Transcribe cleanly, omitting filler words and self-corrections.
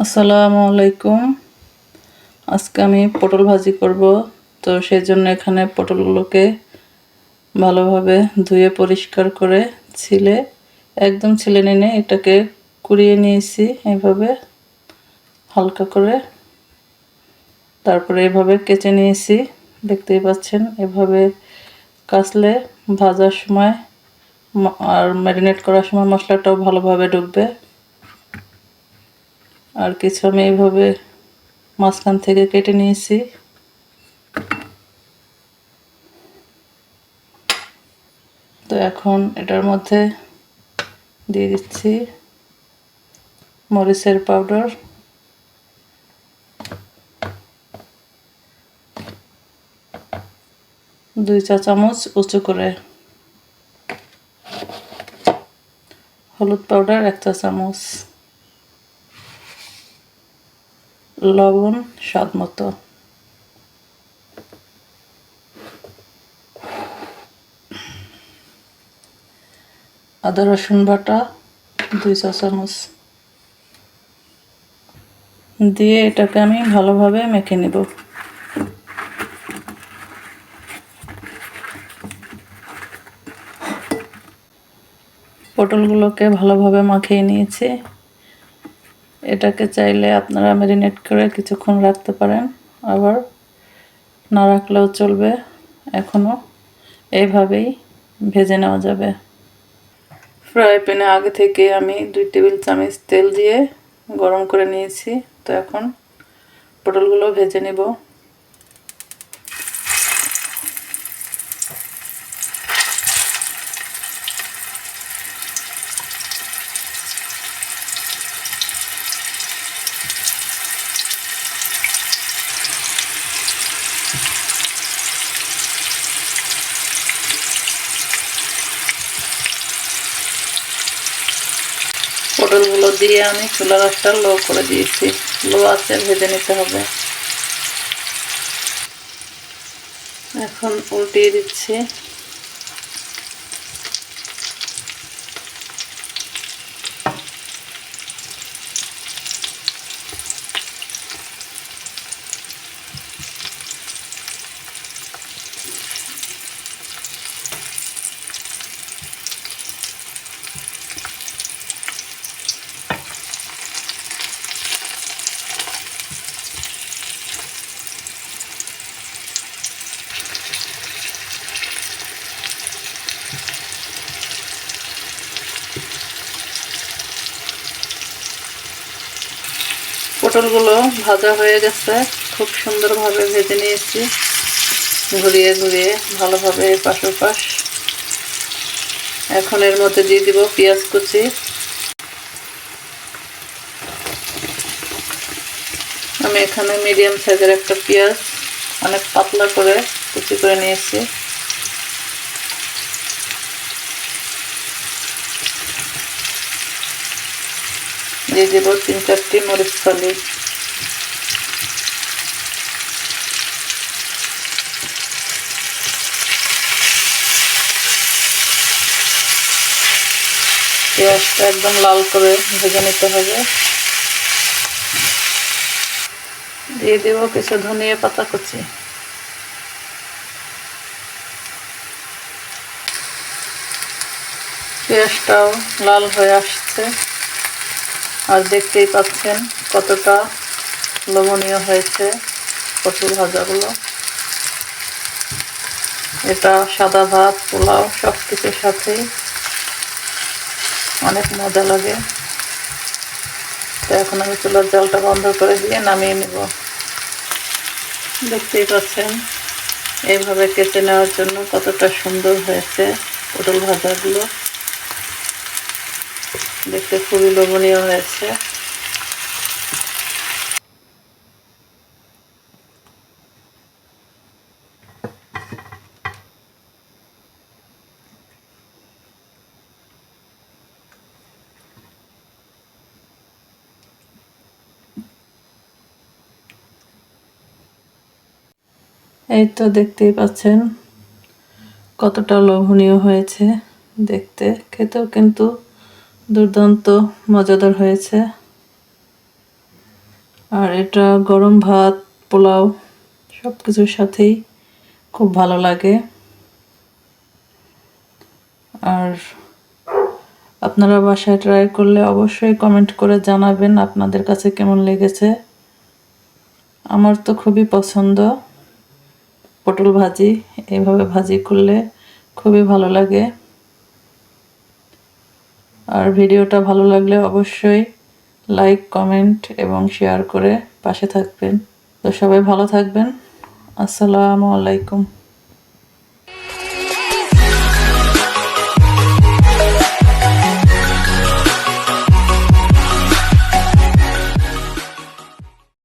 আসসালামু আলাইকুম। আজকে আমি পটল ভাজি করব। তো সেই জন্য এখানে পটলগুলোকে ভালোভাবে ধুয়ে পরিষ্কার করে একদম ছিলে নিয়ে এটাকে কুড়িয়ে নিয়েছি এইভাবে হালকা করে। তারপরে এভাবে কেচে নিয়েছি, দেখতেই পাচ্ছেন। এভাবে কাচলে ভাজার সময় আর ম্যারিনেট করার সময় মশলাটাও ভালোভাবে ঢুকবে। আর কিছু আমি এইভাবে মাঝখান থেকে কেটে নিয়েছি। তো এখন এটার মধ্যে দিয়ে দিচ্ছি মরিচের পাউডার, দুই চা চামচ উঁচু করে, হলুদ পাউডার 1 চা চামচ, লবণ স্বাদ মতো, আদা রসুন বাটা 2 চা চামচ দিয়ে এটাকে আমি ভালোভাবে মেখে নেব। পটলগুলোকে ভালোভাবে মাখিয়ে নিয়েছি। এটাকে চাইলে আপনারা ম্যারিনেট করে কিছুক্ষণ রাখতে পারেন, আবার না রাখলেও চলবে। এখনো এইভাবেই ভেজে নেওয়া যাবে। ফ্রাই প্যানে আগে থেকে আমি 2 টেবিল চামচ তেল দিয়ে গরম করে নিয়েছি। তো এখন পটলগুলো ভেজে নেব। পটলগুলো দিয়ে আমি চুলার আঁচটা লো করে দিয়েছি। লো আঁচে ভেজে নিতে হবে। এখন উল্টিয়ে দিচ্ছি। পটলগুলো ভাজা হয়ে গেছে, খুব সুন্দরভাবে ভেজে নিয়েছি, ঘুরিয়ে ঘুরিয়ে ভালোভাবে এপাশ ওপাশ। এখন এর মধ্যে দিয়ে দিব পেঁয়াজ কুচি। আমি এখানে মিডিয়াম সাইজের একটা পেঁয়াজ অনেক পাতলা করে কুচি করে নিয়েছি। দিয়ে দেব 3-4টি মরিচ ফালি। পেঁয়াজটা একদম লাল করে ভেজে নিতে হবে। দিয়ে দেব কিছু ধনিয়া পাতা কুচি। পেঁয়াজটাও লাল হয়ে আসছে, আর দেখতেই পাচ্ছেন কতটা লোভনীয় হয়েছে পটল ভাজাগুলো। এটা সাদা ভাত, পোলাও সব কিছুর সাথেই অনেক মজা লাগে। তো এখন আমি চুলার জালটা বন্ধ করে দিয়ে নামিয়ে নেব। দেখতেই পাচ্ছেন এইভাবে কেটে নেওয়ার জন্য কতটা সুন্দর হয়েছে পটল ভাজাগুলো, দেখতে খুবই লোভনীয় হয়েছে। এই তো দেখতেই পাচ্ছেন কতটা লোভনীয় হয়েছে দেখতে, খেতেও কিন্তু দুর্দান্ত মজাদার হয়েছে। আর এটা গরম ভাত, পোলাও সব কিছুর সাথেই খুব ভালো লাগে। আর আপনারা বাসায় ট্রাই করলে অবশ্যই কমেন্ট করে জানাবেন আপনাদের কাছে কেমন লেগেছে। আমার তো খুবই পছন্দ পটল ভাজি, এইভাবে ভাজি করলে খুবই ভালো লাগে। আর ভিডিওটা ভালো লাগলে অবশ্যই লাইক, কমেন্ট এবং শেয়ার করে পাশে থাকবেন। তো সবাই ভালো থাকবেন। আসসালামু আলাইকুম।